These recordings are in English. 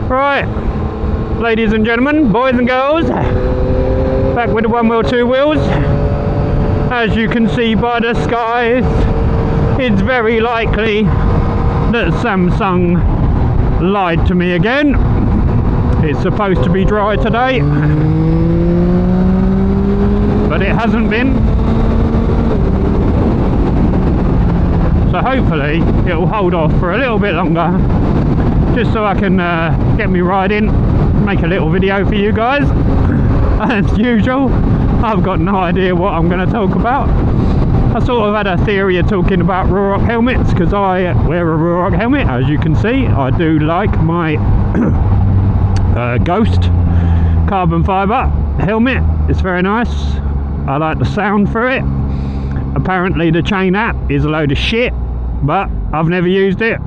Right, ladies and gentlemen, boys and girls, back with the one wheel, two wheels. As you can see by the skies, it's very likely that Samsung lied to me again. It's supposed to be dry today, but it hasn't been. So hopefully it'll hold off for a little bit longer, just so I can get me riding, make a little video for you guys. As usual, I've got no idea what I'm going to talk about. I sort of had a theory of talking about Ruroc helmets, because I wear a Ruroc helmet, as you can see. I do like my Ghost carbon fibre helmet. It's very nice. I like the sound for it. Apparently the chain app is a load of shit, but I've never used it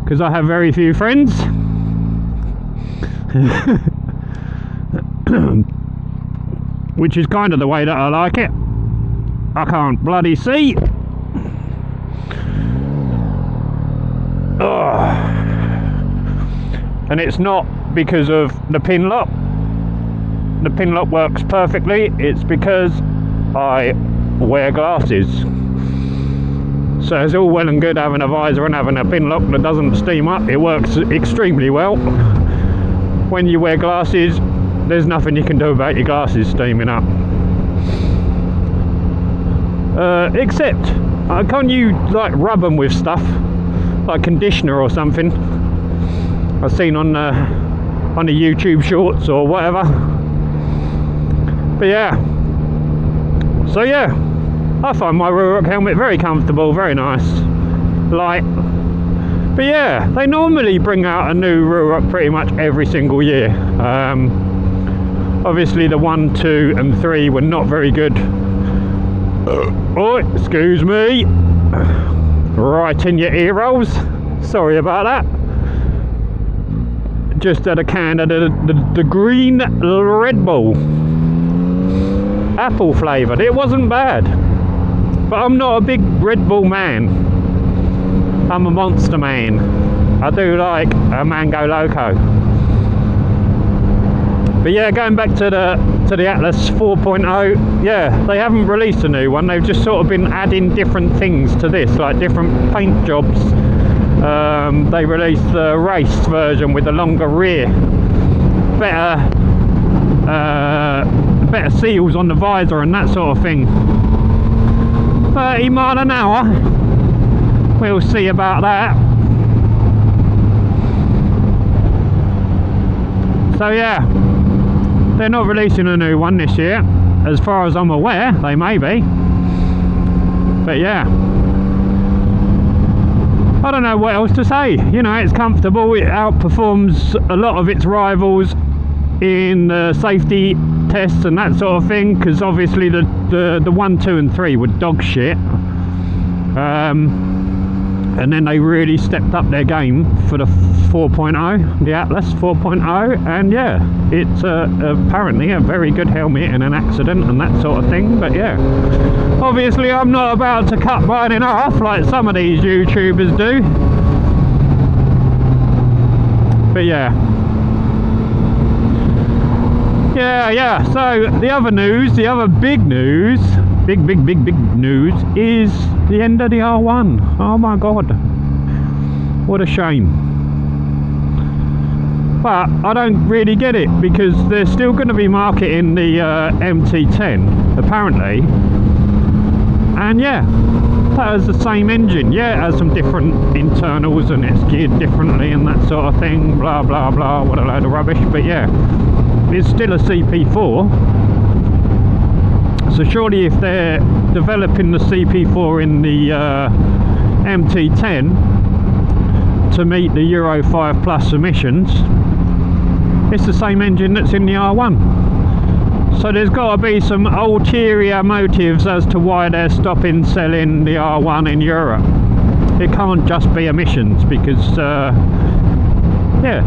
because I have very few friends. Which is kind of the way that I like it. I can't bloody see. Ugh. And it's not because of the pin lock. The pin lock works perfectly. It's because I wear glasses. So it's all well and good having a visor and having a pin lock that doesn't steam up. It works extremely well. When you wear glasses, there's nothing you can do about your glasses steaming up. Except, can't you like rub them with stuff, like conditioner or something? I've seen on the YouTube shorts or whatever. But yeah. So yeah, I find my Ruroc helmet very comfortable, very nice, light. But yeah, they normally bring out a new Ruroc pretty much every single year. Obviously the 1, 2 and 3 were not very good. Oh, excuse me. Right in your ear rolls. Sorry about that. Just had a can of the green Red Bull. Apple flavoured. It wasn't bad. But I'm not a big Red Bull man. I'm a Monster man. I do like a Mango Loco. But yeah, going back to the Atlas 4.0, yeah, they haven't released a new one. They've just sort of been adding different things to this, like different paint jobs. They released the race version with a longer rear, better seals on the visor and that sort of thing. 30 mile an hour. We'll see about that. So yeah, they're not releasing a new one this year. As far as I'm aware, they may be. But yeah, I don't know what else to say. You know, it's comfortable. It outperforms a lot of its rivals in safety tests and that sort of thing, because obviously the 1, 2 and 3 were dog shit. And then they really stepped up their game for the 4.0, the Atlas 4.0, and yeah, it's apparently a very good helmet in an accident and that sort of thing. But yeah, obviously I'm not about to cut mine in half like some of these YouTubers do. But yeah. Yeah, so the other news, the other big news, big news is the end of the R1. Oh my god, what a shame. But I don't really get it, because they're still going to be marketing the MT10 apparently, and yeah, that has the same engine. Yeah, it has some different internals and it's geared differently and that sort of thing, blah blah blah, what a load of rubbish. But yeah, it's still a CP4. So surely if they're developing the CP4 in the MT10 to meet the Euro 5 plus emissions, it's the same engine that's in the R1. So there's got to be some ulterior motives as to why they're stopping selling the R1 in Europe. It can't just be emissions, because yeah,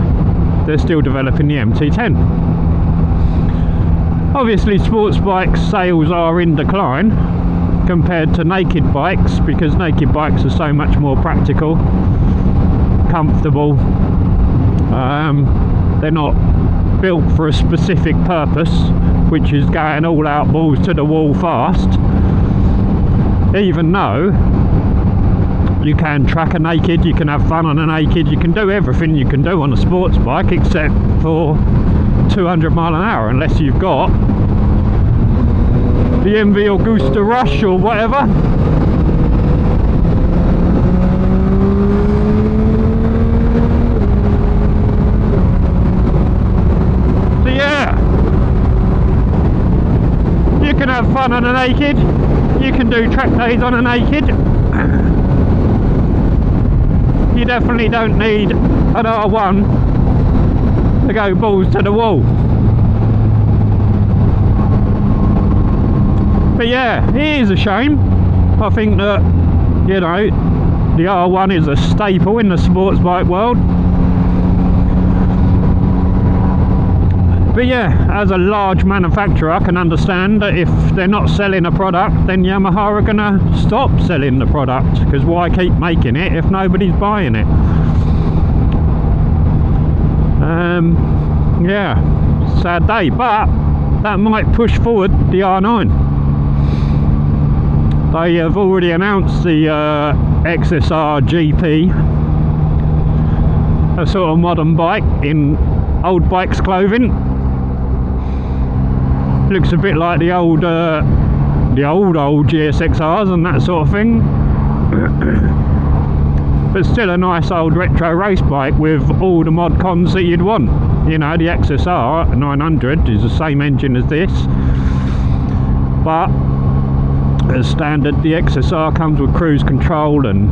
they're still developing the MT10. Obviously sports bike sales are in decline compared to naked bikes, because naked bikes are so much more practical, comfortable, They're not built for a specific purpose, which is going all out balls to the wall fast, even though you can track a naked, you can have fun on a naked, you can do everything you can do on a sports bike except for 200 mile an hour, unless you've got the Envy or Augusta Rush or whatever. So yeah, you can have fun on a naked, you can do track days on a naked. You definitely don't need an R1 to go balls to the wall. But yeah, it is a shame. I think that, you know, the R1 is a staple in the sports bike world. But yeah, as a large manufacturer, I can understand that if they're not selling a product, then Yamaha are going to stop selling the product, because why keep making it if nobody's buying it? Yeah, sad day, but that might push forward the R9. They have already announced the XSR GP, a sort of modern bike in old bikes clothing. Looks a bit like the old GSXRs and that sort of thing, but still a nice old retro race bike with all the mod cons that you'd want. You know, the XSR 900 is the same engine as this, but as standard the XSR comes with cruise control, and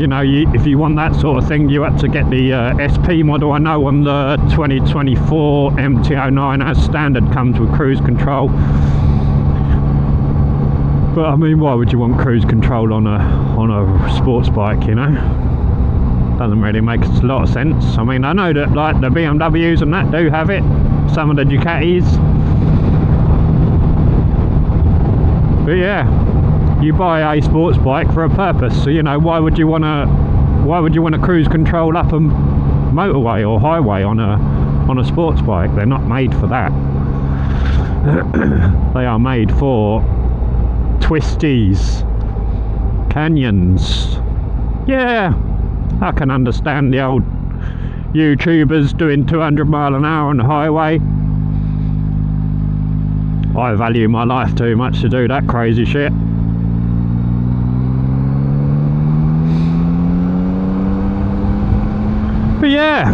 you know, if you want that sort of thing, you had to get the SP model. I know on the 2024 MT09 as standard comes with cruise control, but I mean, why would you want cruise control on a sports bike, you know? Doesn't really make a lot of sense. I mean, I know that like the BMWs and that do have it, some of the Ducatis, but yeah, you buy a sports bike for a purpose. So you know, why would you want to cruise control up a motorway or highway on a sports bike? They're not made for that. They are made for twisties, canyons. Yeah, I can understand the old YouTubers doing 200 mile an hour on the highway. I value my life too much to do that crazy shit. But yeah,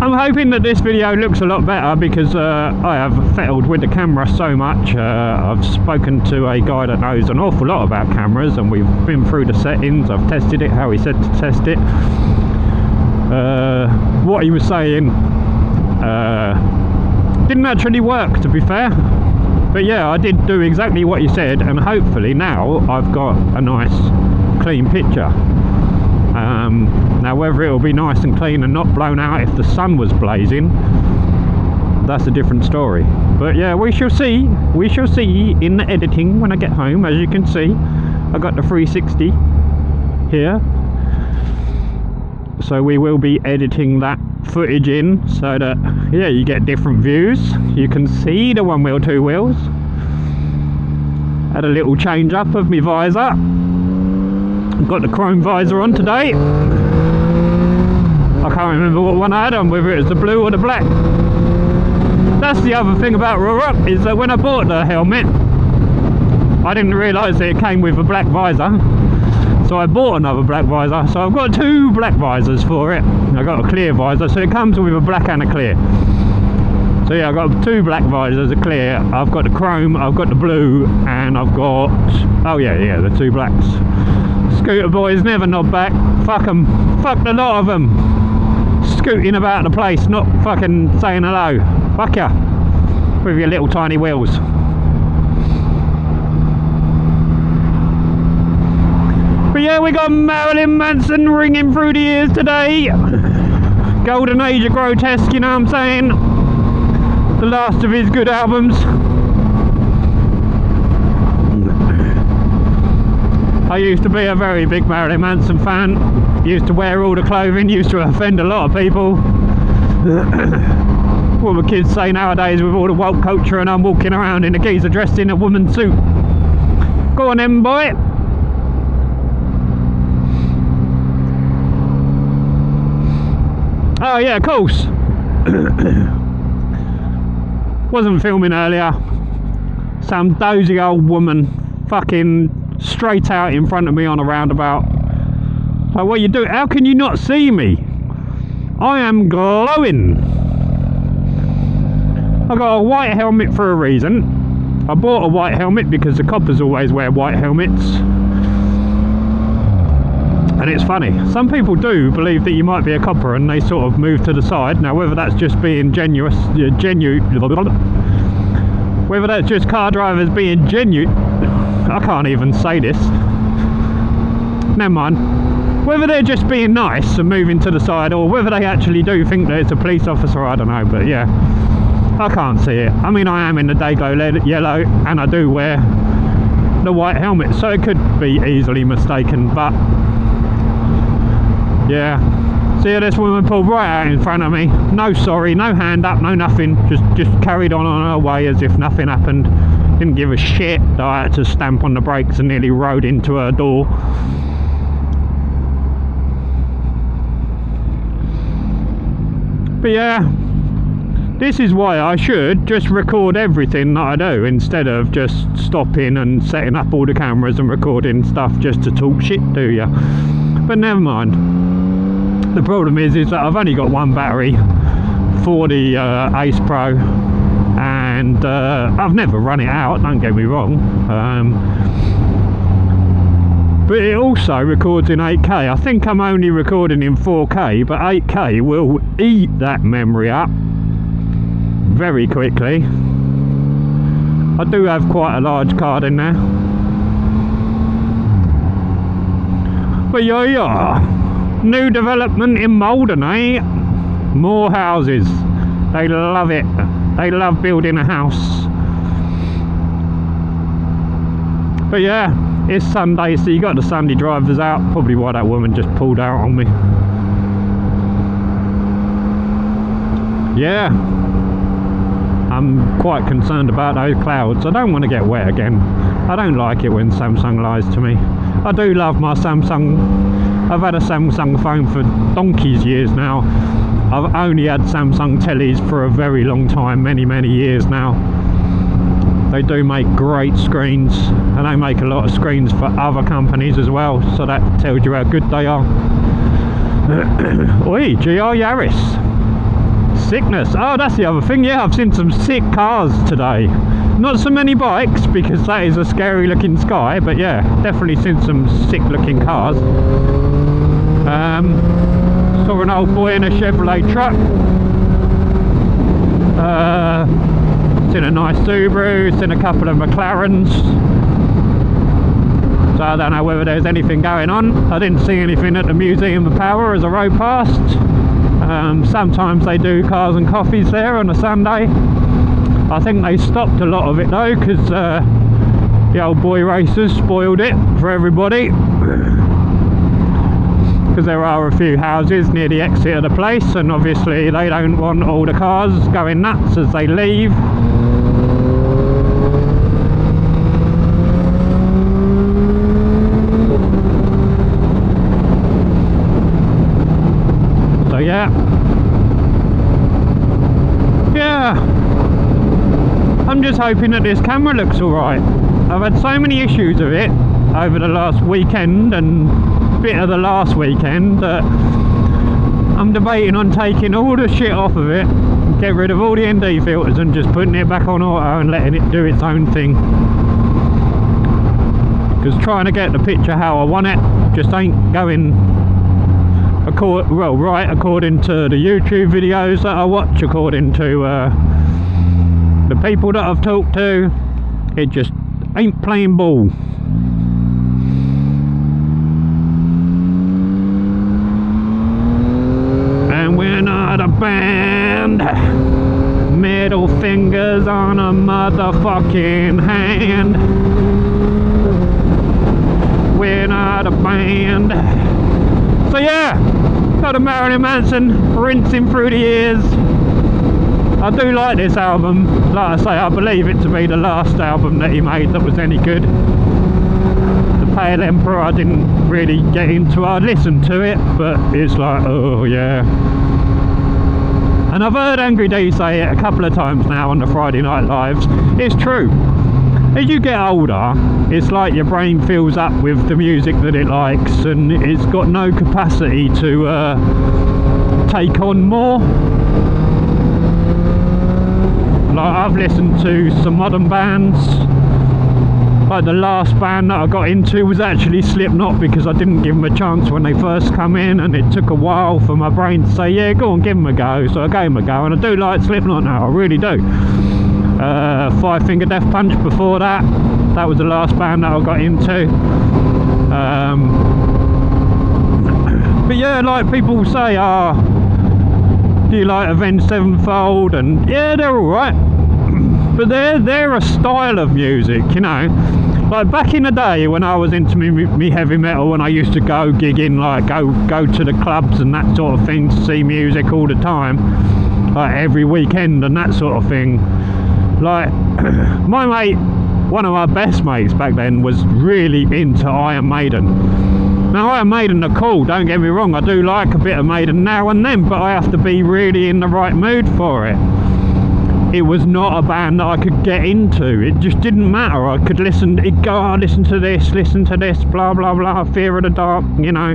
I'm hoping that this video looks a lot better, because I have fiddled with the camera so much. I've spoken to a guy that knows an awful lot about cameras, and we've been through the settings. I've tested it how he said to test it. What he was saying didn't actually work, to be fair, but yeah, I did do exactly what he said, and hopefully now I've got a nice clean picture. Now whether it'll be nice and clean and not blown out if the sun was blazing, that's a different story. But yeah, we shall see in the editing when I get home. As you can see, I got the 360 here, so we will be editing that footage in so that, yeah, you get different views. You can see the one wheel, two wheels. Had a little change up of my visor. Got the chrome visor on today. I can't remember what one I had on, whether it was the blue or the black. That's the other thing about Rurup, is that when I bought the helmet, I didn't realise that it came with a black visor, so I bought another black visor. So I've got two black visors for it. I got a clear visor, so it comes with a black and a clear. So yeah, I've got two black visors, a clear. I've got the chrome, I've got the blue, and I've got, oh yeah, the two blacks. Scooter boys never nod back. Fuck them. Fuck the lot of them. Scooting about the place, not fucking saying hello. Fuck ya. With your little tiny wheels. But yeah, we got Marilyn Manson ringing through the ears today. Golden age of grotesque, you know what I'm saying? The last of his good I used to be a very big Marilyn Manson fan. Used to wear all the clothing, used to offend a lot of people. What the kids say nowadays with all the woke culture, and I'm walking around in a geezer dressed in a woman's suit. Go on then, boy. Oh yeah, of course. Wasn't filming earlier. Some dozy old woman fucking straight out in front of me on a roundabout. Like, what you doing? How can you not see me? I am glowing. I got a white helmet for a reason. I bought a white helmet because the coppers always wear white helmets. And it's funny, some people do believe that you might be a copper and they sort of move to the side. Now whether that's just being whether that's just car drivers being genuine, I can't even say this. Never mind. Whether they're just being nice and moving to the side, or whether they actually do think that it's a police officer, I don't know, but yeah. I can't see it. I mean, I am in the Dago yellow and I do wear the white helmet, so it could be easily mistaken, but yeah. See, this woman pulled right out in front of me. No sorry, no hand up, no nothing. Just carried on her way as if nothing happened. Didn't give a shit that I had to stamp on the brakes and nearly rode into her door. But yeah, this is why I should just record everything that I do instead of just stopping and setting up all the cameras and recording stuff just to talk shit to you. But never mind. The problem is that I've only got one battery for the Ace Pro, and I've never run it out, don't get me wrong. But it also records in 8K. I think I'm only recording in 4K, but 8K will eat that memory up very quickly. I do have quite a large card in there. But yeah. New development in Malden, eh? More houses. They love it. They love building a house. But yeah, it's Sunday, so you got the Sunday drivers out. Probably why that woman just pulled out on me. Yeah, I'm quite concerned about those clouds. I don't want to get wet again. I don't like it when Samsung lies to me. I do love my Samsung. I've had a Samsung phone for donkey's years now. I've only had Samsung tellies for a very long time, many years now. They do make great screens, and they make a lot of screens for other companies as well, so that tells you how good they are. Oi, GR Yaris. Sickness. Oh, that's the other thing. Yeah, I've seen some sick cars today. Not so many bikes, because that is a scary looking sky, but yeah, definitely seen some sick looking cars. Saw an old boy in a Chevrolet truck. Seen a nice Subaru, seen a couple of McLarens. So I don't know whether there's anything going on. I didn't see anything at the Museum of Power as I rode past. Sometimes they do cars and coffees there on a Sunday. I think they stopped a lot of it though, because the old boy racers spoiled it for everybody. Because there are a few houses near the exit of the place, and obviously they don't want all the cars going nuts as they leave. So yeah, I'm just hoping that this camera looks alright. I've had so many issues with it over the last weekend and bit of the last weekend that I'm debating on taking all the shit off of it, get rid of all the ND filters and just putting it back on auto and letting it do its own thing. Because trying to get the picture how I want it just ain't going right according to the YouTube videos that I watch, according to the people that I've talked to. It just ain't playing ball. And we're not a band. Middle fingers on a motherfucking hand. we're not a band. So yeah, got a Marilyn Manson rinsing through the years. I do like this album. Like I say, I believe it to be the last album that he made that was any good. The Pale Emperor I didn't really get into. I listened to it, but it's like, oh yeah. And I've heard Angry D say it a couple of times now on the Friday Night Lives. It's true. As you get older, it's like your brain fills up with the music that it likes, and it's got no capacity to take on more. Like, I've listened to some modern bands. Like, the last band that I got into was actually Slipknot, because I didn't give them a chance when they first come in, and it took a while for my brain to say, yeah, go on, give them a go. So I gave them a go, and I do like Slipknot now, I really do. Five Finger Death Punch before that. That was the last band that I got into. But yeah, like people say, do you like Avenged Sevenfold? And yeah, they're alright. But they're a style of music, you know. Like back in the day when I was into me heavy metal, and I used to go gigging, like go to the clubs and that sort of thing to see music all the time, like every weekend and that sort of thing. Like my mate, one of my best mates back then, was really into Iron Maiden. Now Iron Maiden are cool, don't get me wrong, I do like a bit of Maiden now and then, but I have to be really in the right mood for it. It was not a band that I could get into. It just didn't matter. I could listen, it'd go, oh, listen to this, blah blah blah, Fear of the Dark, you know.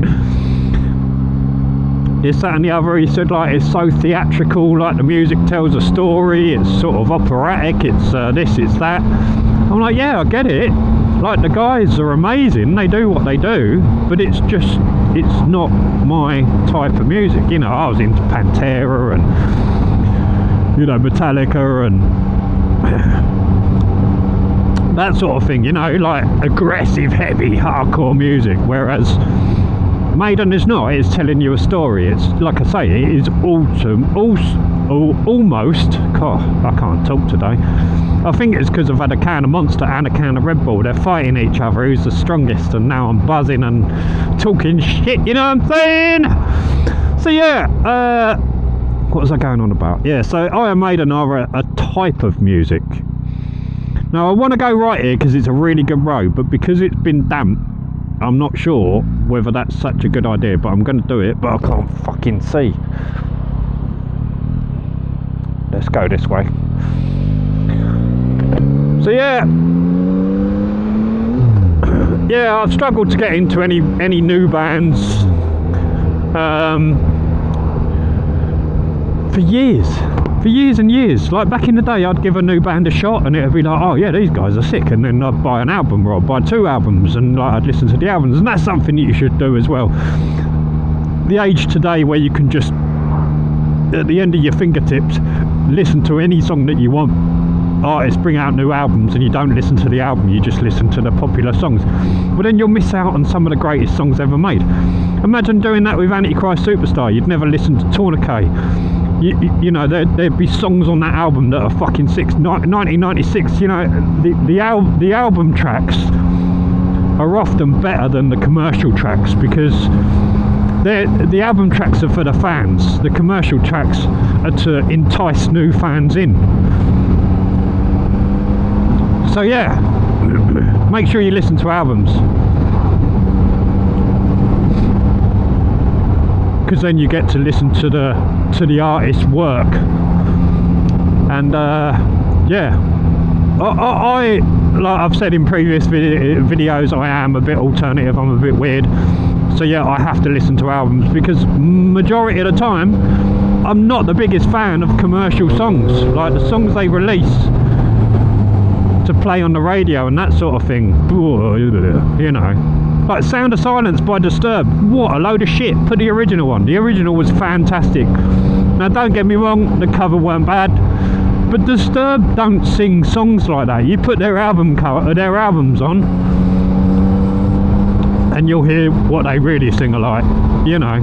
This, that and the other. He said, like, it's so theatrical, like the music tells a story, it's sort of operatic, it's this, it's that. I'm like, yeah, I get it. Like, the guys are amazing, they do what they do, but it's just, it's not my type of music. You know, I was into Pantera and, you know, Metallica and that sort of thing, you know, like aggressive, heavy, hardcore music, whereas Maiden is not. It's telling you a story. It's, like I say, it is almost, God, I can't talk today. I think it's because I've had a can of Monster and a can of Red Bull. They're fighting each other, who's the strongest, and now I'm buzzing and talking shit, you know what I'm saying? So yeah, what was I going on about? Yeah, so Iron Maiden are a type of music. Now I want to go right here because it's a really good road, but because it's been damp, I'm not sure whether that's such a good idea, but I'm going to do it, but I can't fucking see. Let's go this way. So yeah, I've struggled to get into any new bands for years and years. Like back in the day, I'd give a new band a shot and it'd be like, oh yeah, these guys are sick, and then I'd buy an album, or I'd buy 2 albums, and like, I'd listen to the albums, and that's something that you should do as well. The age today where you can just, at the end of your fingertips, listen to any song that you want. Artists bring out new albums and you don't listen to the album, you just listen to the popular songs. Well, then you'll miss out on some of the greatest songs ever made. Imagine doing that with Antichrist Superstar. You'd never listen to Tourniquet. You know, there'd be songs on that album that are fucking 1996. You know, the album tracks are often better than the commercial tracks, because the album tracks are for the fans. The commercial tracks are to entice new fans in. So yeah, make sure you listen to albums, because then you get to listen to the artist's work. And yeah, I like I've said in previous videos, I am a bit alternative, I'm a bit weird. So yeah, I have to listen to albums, because majority of the time I'm not the biggest fan of commercial songs, like the songs they release to play on the radio and that sort of thing. You know, like Sound of Silence by Disturbed, what a load of shit. Put the original on. The original was fantastic. Now don't get me wrong, the cover weren't bad, but Disturbed don't sing songs like that. You put their albums on and you'll hear what they really sing alike, you know.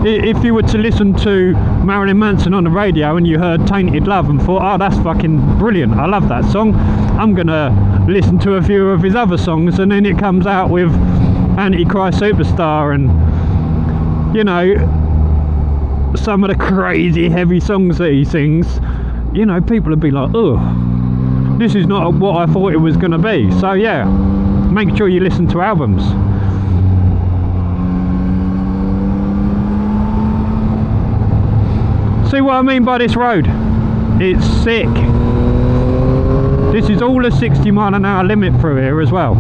If you were to listen to Marilyn Manson on the radio and you heard Tainted Love and thought, oh, that's fucking brilliant, I love that song, I'm gonna listen to a few of his other songs, and then it comes out with Antichrist Superstar and, you know, some of the crazy heavy songs that he sings. You know, people would be like, oh, this is not what I thought it was going to be. So yeah, make sure you listen to albums. See what I mean by this road? It's sick. This is all a 60 mile an hour limit through here as well.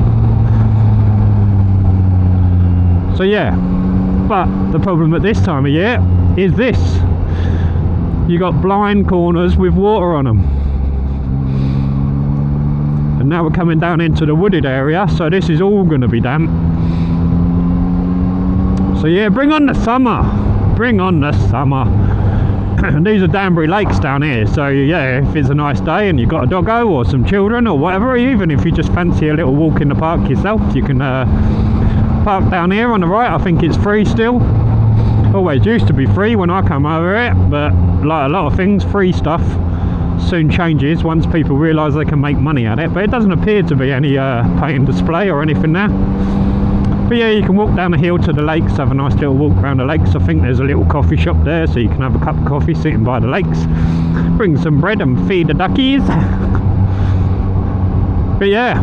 So yeah, but the problem at this time of year is this. You got blind corners with water on them. And now we're coming down into the wooded area, so this is all going to be damp. So yeah, bring on the summer. Bring on the summer. These are Danbury Lakes down here, so yeah, if it's a nice day and you've got a doggo or some children or whatever, even if you just fancy a little walk in the park yourself, you can park down here on the right. I think it's free still. Always used to be free when I come over it, but like a lot of things, free stuff soon changes once people realise they can make money at it. But it doesn't appear to be any pay-and display or anything there. But yeah, you can walk down the hill to the lakes, have a nice little walk around the lakes. I think there's a little coffee shop there, so you can have a cup of coffee sitting by the lakes, bring some bread and feed the duckies. But yeah,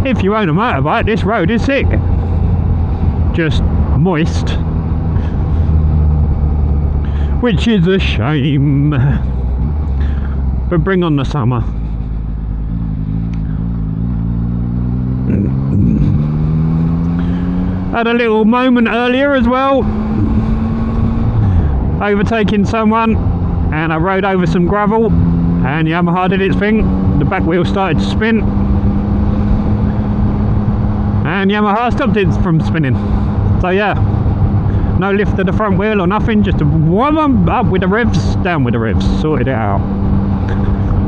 if you own a motorbike, this road is sick. Just moist, which is a shame. But bring on the summer. Had a little moment earlier as well, overtaking someone, and I rode over some gravel and Yamaha did its thing. The back wheel started to spin and Yamaha stopped it from spinning. So yeah, no lift of the front wheel or nothing, just a one up with the revs, down with the revs, sorted it out.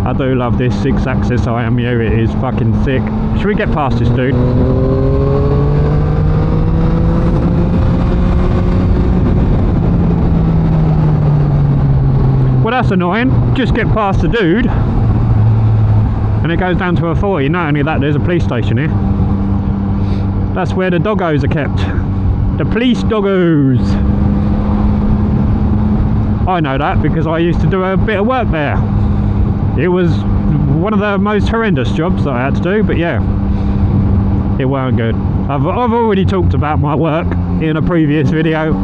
I do love this 6-axis IMU, it is fucking sick. Should we get past this dude? Well, that's annoying. Just get past the dude and it goes down to a 40. Not only that, there's a police station here. That's where the doggos are kept. The police doggos. I know that because I used to do a bit of work there. It was one of the most horrendous jobs that I had to do, but yeah, it weren't good. I've already talked about my work in a previous video,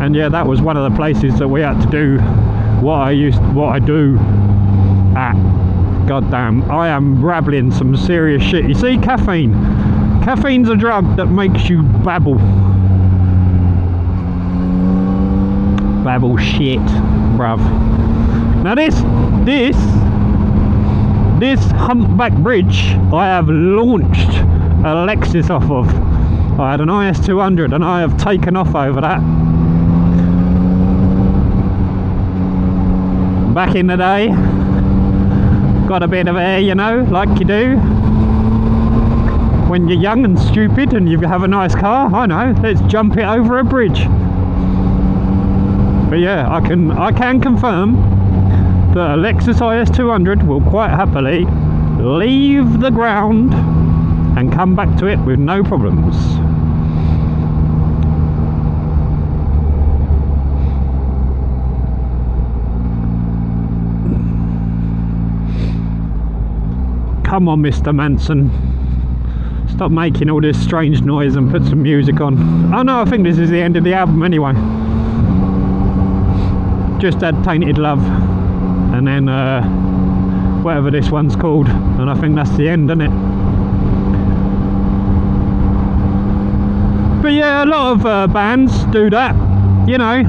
and yeah, that was one of the places that we had to do what I do at. God damn, I am rabbling some serious shit. You see, caffeine. Caffeine's a drug that makes you babble. Babble shit, bruv. Now this humpback bridge I have launched a Lexus off of. I had an IS200 and I have taken off over that. Back in the day, got a bit of air, you know, like you do when you're young and stupid and you have a nice car. I know, let's jump it over a bridge. But yeah, I can confirm that a Lexus IS200 will quite happily leave the ground and come back to it with no problems. Come on, Mr. Manson. Stop making all this strange noise and put some music on. Oh no, I think this is the end of the album anyway. Just had Tainted Love and then whatever this one's called, and I think that's the end, isn't it? But yeah, a lot of bands do that, you know.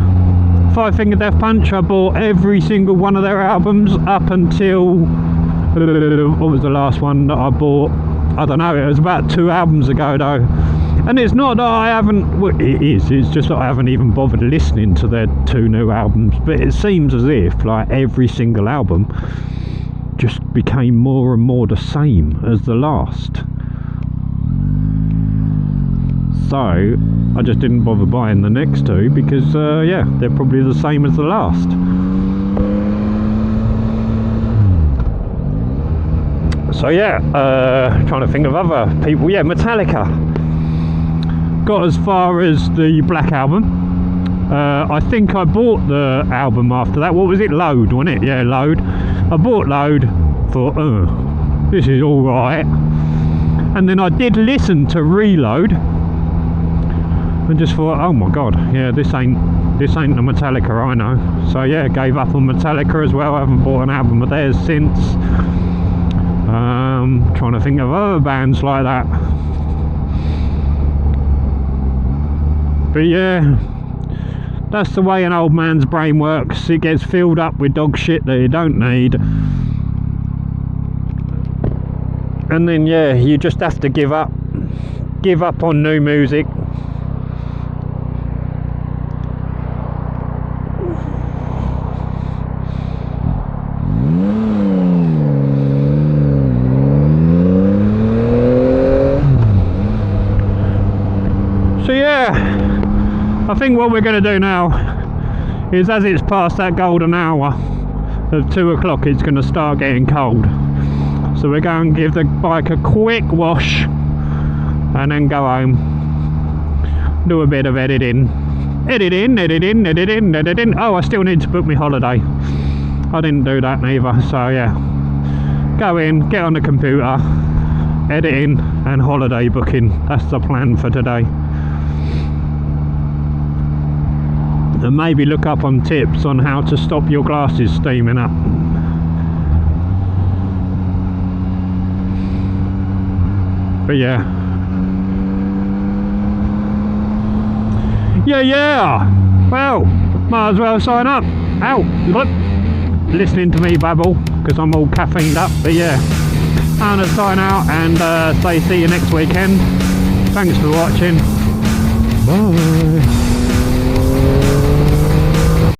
Five Finger Death Punch, I bought every single one of their albums up until what was the last one that I bought? I don't know, it was about 2 albums ago though. And it's not that I haven't, well, it is, it's just that I haven't even bothered listening to their 2 new albums, but it seems as if like every single album just became more and more the same as the last. So I just didn't bother buying the next 2 because yeah, they're probably the same as the last. So yeah, trying to think of other people. Yeah, Metallica. Got as far as the Black Album. I think I bought the album after that. What was it? Load, wasn't it? Yeah, Load. I bought Load. Thought, this is all right. And then I did listen to Reload, and just thought, oh my god, yeah, this ain't the Metallica I know. So yeah, gave up on Metallica as well. I haven't bought an album of theirs since. Trying to think of other bands like that. But yeah, that's the way an old man's brain works. It gets filled up with dog shit that you don't need. And then yeah, you just have to give up on new music. So yeah, I think what we're going to do now is, as it's past that golden hour of 2 o'clock, it's going to start getting cold. So we're going to give the bike a quick wash and then go home, do a bit of editing. Oh, I still need to book my holiday. I didn't do that neither. So yeah, go in, get on the computer, editing and holiday booking. That's the plan for today. And maybe look up on tips on how to stop your glasses steaming up. But yeah, well, might as well sign up. Ow, look, listening to me babble because I'm all caffeined up. But yeah, I'm gonna sign out and say see you next weekend. Thanks for watching. Bye.